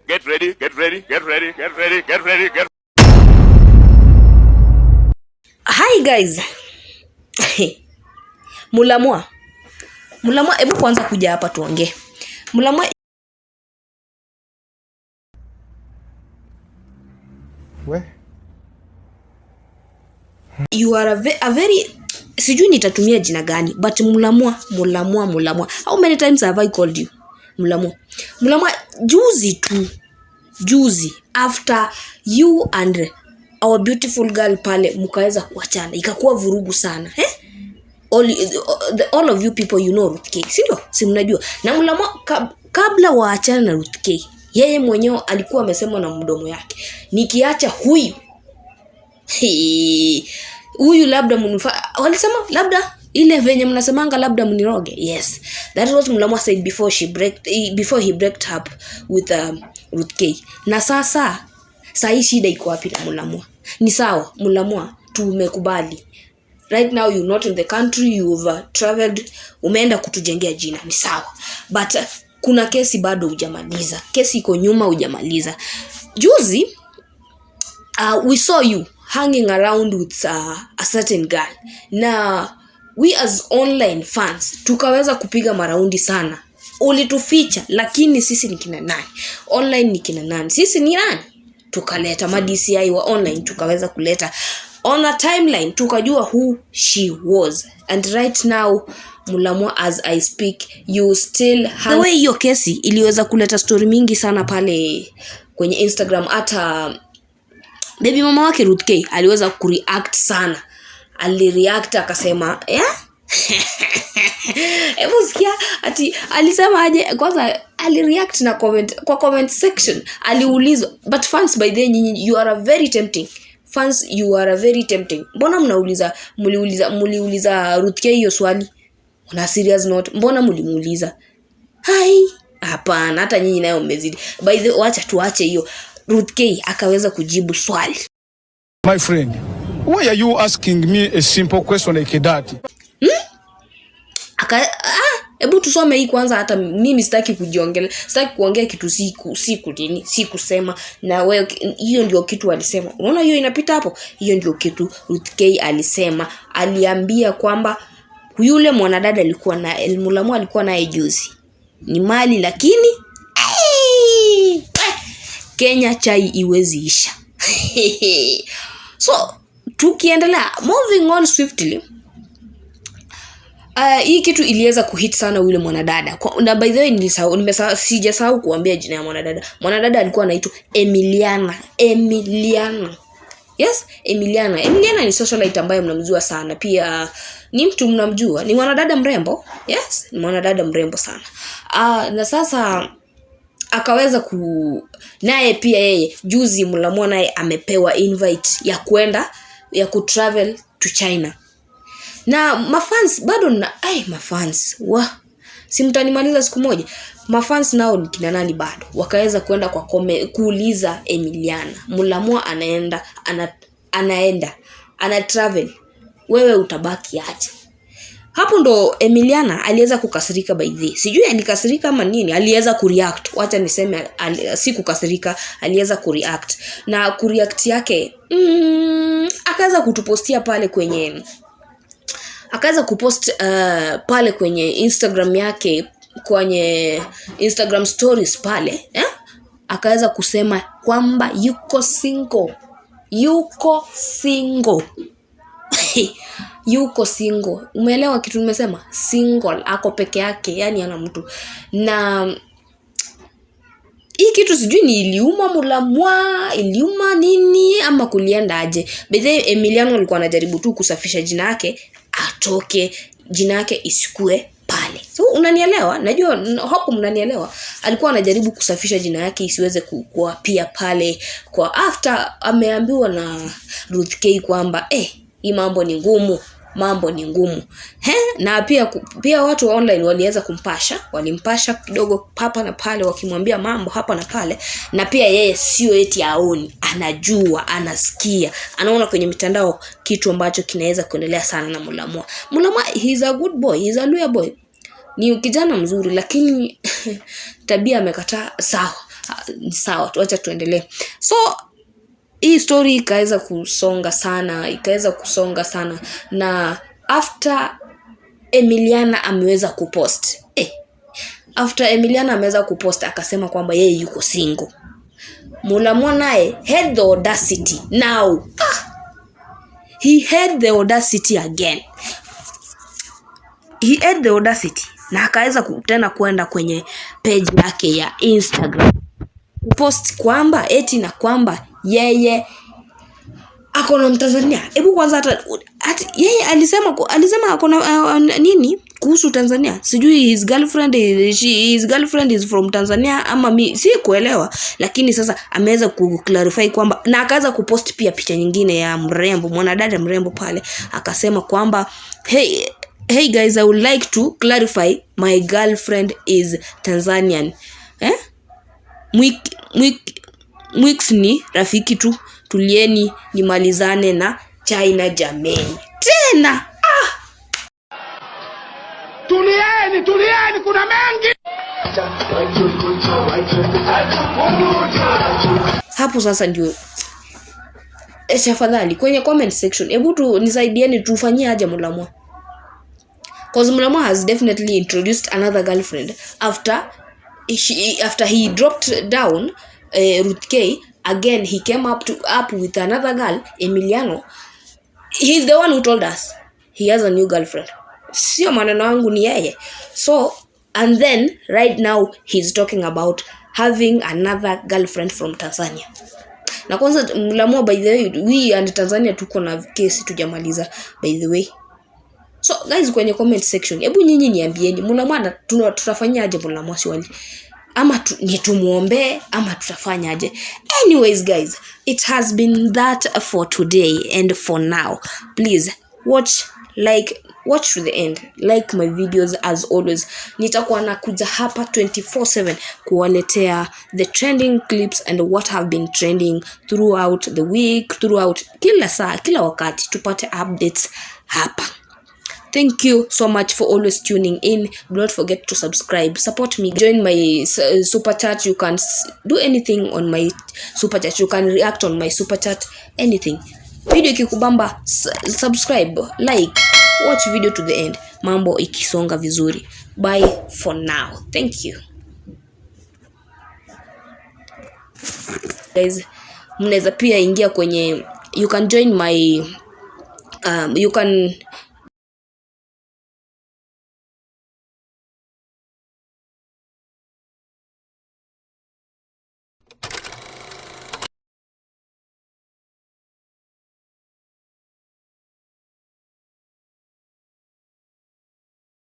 Get ready, get ready, get ready, get ready, get ready, get. Hi guys. Mulamwa, hebu kwanza kuja hapa tuongee. Mulamwa, you are a very sijui nitatumia jina gani, but Mulamwa. How many times have I called you Mulamwa? Juzi after you and our beautiful girl pale mukaweza kuachana, ikakuwa vurugu sana. All of you people you know Ruth K, sindio? Si mnajua. Na Mulamwa kabla waachana na Ruth K, yeye mwenyewe alikuwa amesema na mdomo yake, nikiacha huyu labda walisema labda ile venye mnasemanga labda mniroge. Yes, that was Mulamwa said before he breaked up with Ruth K. Na sasa hii shida iko wapi na Mulamwa? Ni sawa Mulamwa, tumekubali. Right now you're not in the country, you've traveled, umeenda kutujengea jina, ni sawa. But kuna kesi bado hujamaliza. Kesi iko nyuma hujamaliza. Juzi we saw you hanging around with a certain guy. Na we as online fans tukaweza kupiga maraundi sana. Ulituficha, lakini sisi ni kina nani? Online ni kina nani? Sisi ni nani? Tukaleta DCI wa online, tukaweza kuleta on a timeline, tukajua who she was. And right now Mulamwa, as I speak, you still have the way hiyo kesi iliweza kuleta story mingi sana pale kwenye Instagram. Hata baby mama wake Ruth K aliweza kureact sana. Alireact akasema hebu sikia ati alisema aje. Kwanza alireact na comment section aliulizwa, but fans by then you are a very tempting. Fans, you are a very tempting. Mbona muliuliza Ruth K hiyo swali? On a serious note, mbona mulimuuliza? Hapana, hata nyinyi nayo mmezidi. By the way, tuache hiyo. Ruth K akaweza kujibu swali. My friend, why are you asking me a simple question like that? Hebu tusome hii kwanza. Hata mimi sitaki kujiongelea, sitaki kuongea kitu sikusema. Na wewe hiyo ndio kitu alisema. Unaona hiyo inapita hapo? Hiyo ndio kitu Ruth K alisema. Aliambia kwamba yule mwanadada alikuwa na Mulamwa alikuwa naye juzi ni mali, lakini Kenya chai iwezi isha. So tukiendelea, moving on swiftly, hii kitu iliweza kuhit sana yule mwanadada. Na by the way sijasahau kuambia jina ya mwanadada. Mwanadada alikuwa anaitwa Emiliana. Yes, Emiliana ni socialite ambaye mnamjua sana. Pia ni mtu mnamjua, ni mwanadada mrembo. Yes, ni mwanadada mrembo sana. Na sasa akaweza naye pia yeye juzi Mulamwa naye amepewa invite ya kutravel to China. Na mafans bado mafans simtanimaliza siku moja. Mafans nao ni kina nani bado? Wakaweza kwenda kwa kuuliza Emiliana, Mulamwa ana travel, wewe utabaki aje? Hapo ndo Emiliana aliweza kukasirika by the. Sijui alikasirika ama nini, aliweza kureact. Wacha niseme si kukasirika, aliweza kureact. Na kureact yake akaweza kutupostia pale kwenye kupost pale kwenye Instagram yake, kwenye Instagram stories pale, akaweza kusema kwamba yuko single. Yuko single. Umeelewa kitu nimesema? Single, ako peke yake, yani ana mtu. Na hii kitu sijui ni iliuma Mulamwa, iliuma nini ama kulienda aje. Bedhe Emiliano alikuwa anajaribu tu kusafisha jina yake, atoke jina yake isikue pale. So unanielewa? Najua hapo mnanielewa. Alikuwa anajaribu kusafisha jina yake isiweze kuwa pia pale kwa after ameambiwa na Ruth K kwamba hii mambo ni ngumu. Na pia watu wa online waliweza walimpasha kidogo hapa na pale, wakimwambia mambo hapa na pale. Na pia yeye sio eti aoni, anajua, anasikia, anaona kwenye mitandao kitu ambacho kinaweza kuendelea sana na Mulamwa. He's a good boy, he's a loyal boy. Ni kijana mzuri, lakini tabia amekataa. Sawa, Sawa, tuacha tuendelee. So hii story ikaweza kusonga sana na after Emiliana ameweza kupost akasema kwamba yeye yuko single. Mulamwa naye had the audacity now. He had the audacity again. Na akaweza tena kwenda kwenye page yake ya Instagram post kwamba eti na kwamba yeye ako na Mtanzania. Hebu kwanza hata yeye alisema ako na nini kuhusu Tanzania? Sijui his girlfriend is from Tanzania ama si kuelewa, lakini sasa ameweza kuclarify kwamba, na akaanza kupost pia picha nyingine ya mwanadada mrembo pale, akasema kwamba hey guys, I would like to clarify my girlfriend is Tanzanian. Mwix ni rafiki tu, tulieni nimalizane na China jameni. Tena tulieni kuna mengi hapo. Sasa ndio tafadhali kwenye comment section hebu nisaidieni tufanyie aje Mulamwa, cause Mulamwa has definitely introduced another girlfriend after he dropped down Ruth K. Again he came up with another girl, Emiliano. He's the one who told us he has a new girlfriend. Sio maneno yangu, ni yeye. So and then right now he's talking about having another girlfriend from Tanzania. Na kwanza Mulamwa, by the way, we and Tanzania tuko na kesi tujamaliza by the way. So guys, kwenye comment section hebu nyinyi niambieni Mulamwa tutafanyaje Mulamwa swali, ama tumuombe ama tutafanyaje? Anyways guys, it has been that for today and for now. Please watch to the end, like my videos. As always, nitakuwa nakuja hapa 24/7 kuwaletea the trending clips and what have been trending throughout the week, throughout kila saa, kila wakati tupate updates hapa. Thank you so much for always tuning in. Do not forget to subscribe, support me, join my super chat. You can do anything on my super chat, you can react on my super chat, anything. Video ikikubamba subscribe, like, watch video to the end, mambo ikisonga vizuri. Bye for now. Thank you guys. Mnaweza pia ingia kwenye, you can join my you can